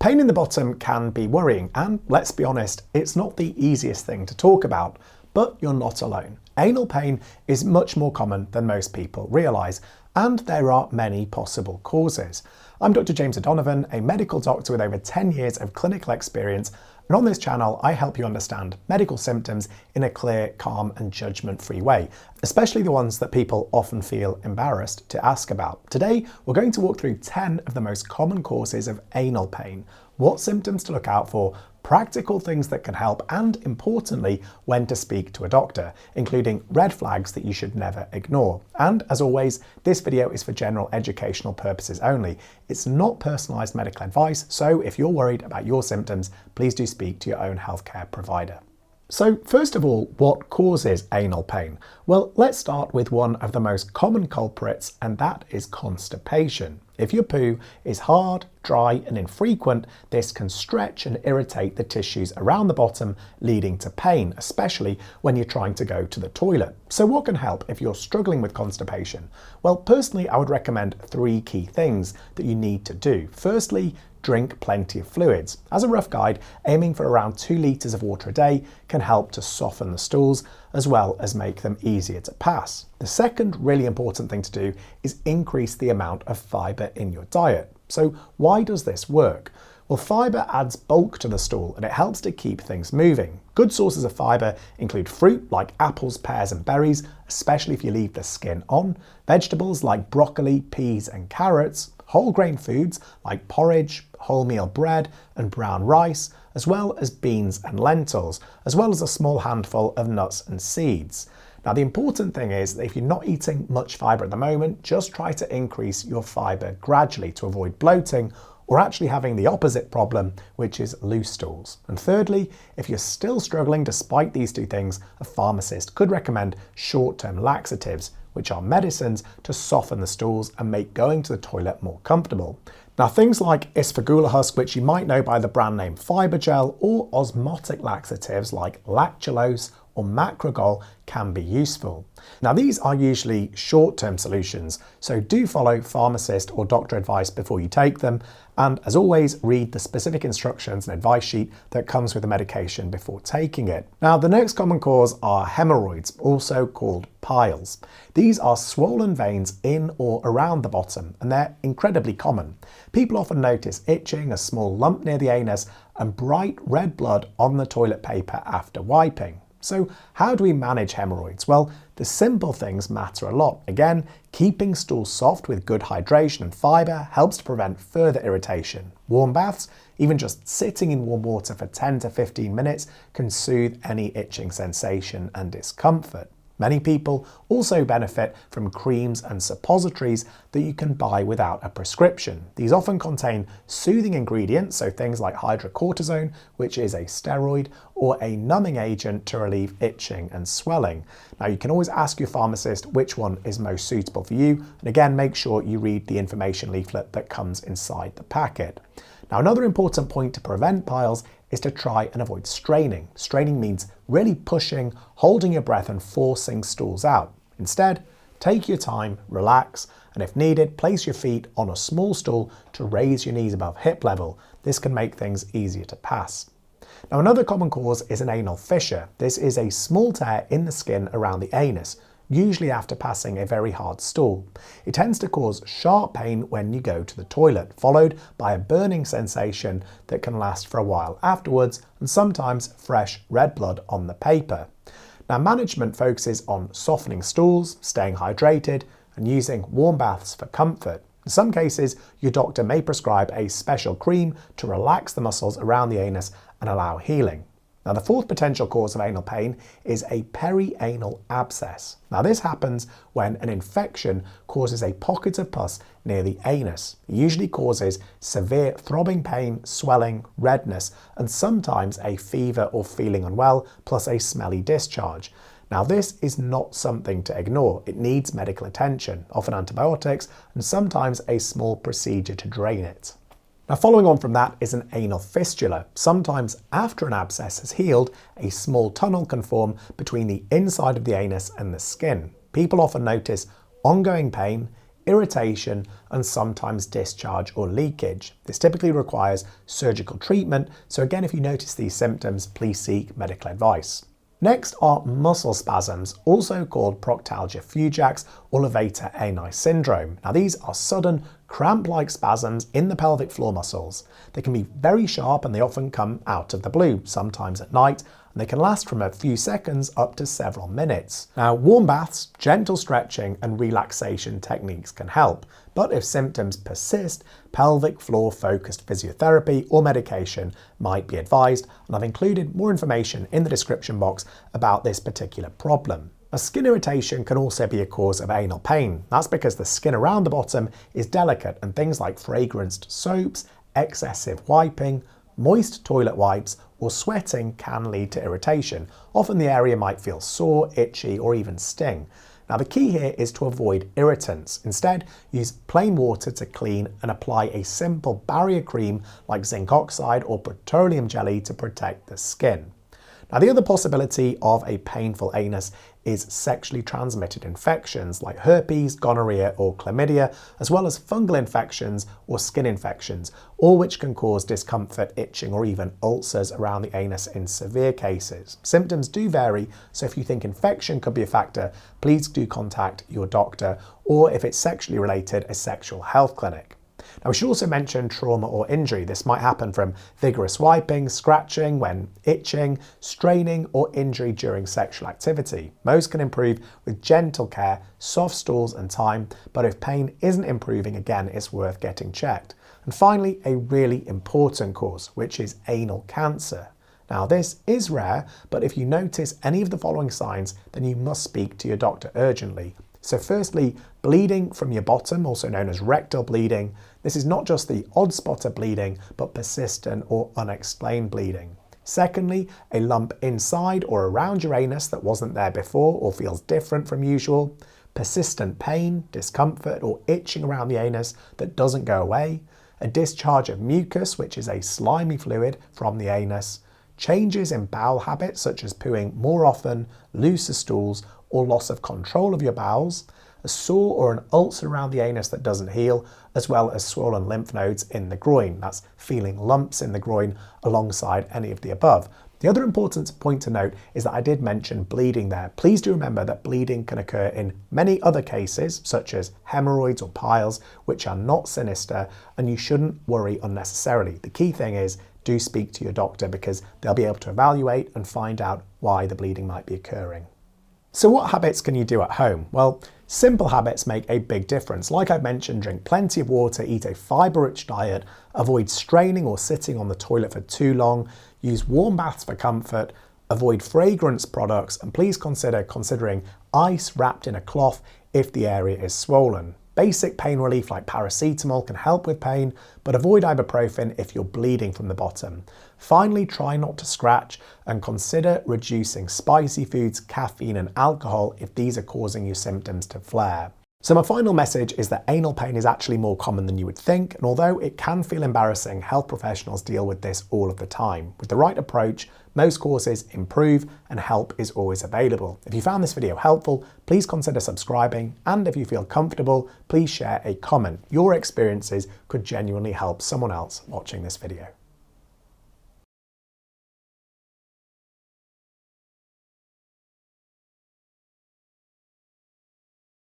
Pain in the bottom can be worrying, and let's be honest, it's not the easiest thing to talk about, but you're not alone. Anal pain is much more common than most people realise, and there are many possible causes. I'm Dr. James O'Donovan, a medical doctor with over 10 years of clinical experience, and on this channel I help you understand medical symptoms in a clear, calm and judgment-free way, especially the ones that people often feel embarrassed to ask about. Today we're going to walk through 10 of the most common causes of anal pain, what symptoms to look out for, practical things that can help, and importantly, when to speak to a doctor, including red flags that you should never ignore. And as always, this video is for general educational purposes only. It's not personalised medical advice, so if you're worried about your symptoms, please do speak to your own healthcare provider. So first of all, what causes anal pain? Well, let's start with one of the most common culprits, and that is constipation. If your poo is hard, dry and infrequent, this can stretch and irritate the tissues around the bottom, leading to pain, especially when you're trying to go to the toilet. So what can help if you're struggling with constipation? Well, personally, I would recommend 3 key things that you need to do. Firstly, drink plenty of fluids. As a rough guide, aiming for around 2 litres of water a day can help to soften the stools as well as make them easier to pass. The second really important thing to do is increase the amount of fibre in your diet. So why does this work? Well, fibre adds bulk to the stool and it helps to keep things moving. Good sources of fibre include fruit like apples, pears and berries, especially if you leave the skin on, vegetables like broccoli, peas and carrots, whole grain foods like porridge, wholemeal bread and brown rice, as well as beans and lentils, as well as a small handful of nuts and seeds. Now the important thing is that if you're not eating much fibre at the moment, just try to increase your fibre gradually to avoid bloating or actually having the opposite problem, which is loose stools. And thirdly, if you're still struggling despite these 2 things, a pharmacist could recommend short-term laxatives, which are medicines to soften the stools and make going to the toilet more comfortable. Now things like isfagula husk, which you might know by the brand name Fibergel, or osmotic laxatives like lactulose or macrogol can be useful. Now these are usually short-term solutions, so do follow pharmacist or doctor advice before you take them, and as always, read the specific instructions and advice sheet that comes with the medication before taking it. Now the next common cause are hemorrhoids, also called piles. These are swollen veins in or around the bottom, and they're incredibly common. People often notice itching, a small lump near the anus, and bright red blood on the toilet paper after wiping. So how do we manage hemorrhoids? Well, the simple things matter a lot. Again, keeping stools soft with good hydration and fibre helps to prevent further irritation. Warm baths, even just sitting in warm water for 10 to 15 minutes, can soothe any itching sensation and discomfort. Many people also benefit from creams and suppositories that you can buy without a prescription. These often contain soothing ingredients, so things like hydrocortisone, which is a steroid, or a numbing agent to relieve itching and swelling. Now you can always ask your pharmacist which one is most suitable for you, and again make sure you read the information leaflet that comes inside the packet. Now another important point to prevent piles is to try and avoid straining. Straining means really pushing, holding your breath and forcing stools out. Instead, take your time, relax, and if needed, place your feet on a small stool to raise your knees above hip level. This can make things easier to pass. Now another common cause is an anal fissure. This is a small tear in the skin around the anus, usually after passing a very hard stool. It tends to cause sharp pain when you go to the toilet, followed by a burning sensation that can last for a while afterwards, and sometimes fresh red blood on the paper. Now management focuses on softening stools, staying hydrated, and using warm baths for comfort. In some cases, your doctor may prescribe a special cream to relax the muscles around the anus and allow healing. Now the fourth potential cause of anal pain is a perianal abscess. Now this happens when an infection causes a pocket of pus near the anus. It usually causes severe throbbing pain, swelling, redness, and sometimes a fever or feeling unwell, plus a smelly discharge. Now this is not something to ignore. It needs medical attention, often antibiotics, and sometimes a small procedure to drain it. Now following on from that is an anal fistula. Sometimes after an abscess has healed, a small tunnel can form between the inside of the anus and the skin. People often notice ongoing pain, irritation, and sometimes discharge or leakage. This typically requires surgical treatment, so again, if you notice these symptoms, please seek medical advice. Next are muscle spasms, also called Proctalgia Fugax or Levator ani syndrome. Now these are sudden, cramp-like spasms in the pelvic floor muscles. They can be very sharp and they often come out of the blue, sometimes at night, and they can last from a few seconds up to several minutes. Now, warm baths, gentle stretching, and relaxation techniques can help, but if symptoms persist, pelvic floor focused physiotherapy or medication might be advised, and I've included more information in the description box about this particular problem. A skin irritation can also be a cause of anal pain. That's because the skin around the bottom is delicate and things like fragranced soaps, excessive wiping, moist toilet wipes, or sweating can lead to irritation. Often the area might feel sore, itchy, or even sting. Now the key here is to avoid irritants. Instead, use plain water to clean and apply a simple barrier cream like zinc oxide or petroleum jelly to protect the skin. Now the other possibility of a painful anus is sexually transmitted infections like herpes, gonorrhea or chlamydia, as well as fungal infections or skin infections, all which can cause discomfort, itching or even ulcers around the anus in severe cases. Symptoms do vary, so if you think infection could be a factor, please do contact your doctor, or if it's sexually related, a sexual health clinic. Now, we should also mention trauma or injury. This might happen from vigorous wiping, scratching, when itching, straining, or injury during sexual activity. Most can improve with gentle care, soft stools, and time, but if pain isn't improving, again, it's worth getting checked. And finally, a really important cause, which is anal cancer. Now, this is rare, but if you notice any of the following signs, then you must speak to your doctor urgently. So firstly, bleeding from your bottom, also known as rectal bleeding. This is not just the odd spot of bleeding, but persistent or unexplained bleeding. Secondly, a lump inside or around your anus that wasn't there before or feels different from usual. Persistent pain, discomfort, or itching around the anus that doesn't go away. A discharge of mucus, which is a slimy fluid from the anus. Changes in bowel habits, such as pooing more often, looser stools, or loss of control of your bowels, a sore or an ulcer around the anus that doesn't heal, as well as swollen lymph nodes in the groin. That's feeling lumps in the groin alongside any of the above. The other important point to note is that I did mention bleeding there. Please do remember that bleeding can occur in many other cases, such as hemorrhoids or piles, which are not sinister, and you shouldn't worry unnecessarily. The key thing is do speak to your doctor because they'll be able to evaluate and find out why the bleeding might be occurring. So what habits can you do at home? Well, simple habits make a big difference. Like I mentioned, drink plenty of water, eat a fibre-rich diet, avoid straining or sitting on the toilet for too long, use warm baths for comfort, avoid fragrance products, and please considering ice wrapped in a cloth if the area is swollen. Basic pain relief like paracetamol can help with pain, but avoid ibuprofen if you're bleeding from the bottom. Finally, try not to scratch and consider reducing spicy foods, caffeine and alcohol if these are causing your symptoms to flare. So my final message is that anal pain is actually more common than you would think, and although it can feel embarrassing, health professionals deal with this all of the time. With the right approach, most causes improve and help is always available. If you found this video helpful, please consider subscribing, and if you feel comfortable, please share a comment. Your experiences could genuinely help someone else watching this video.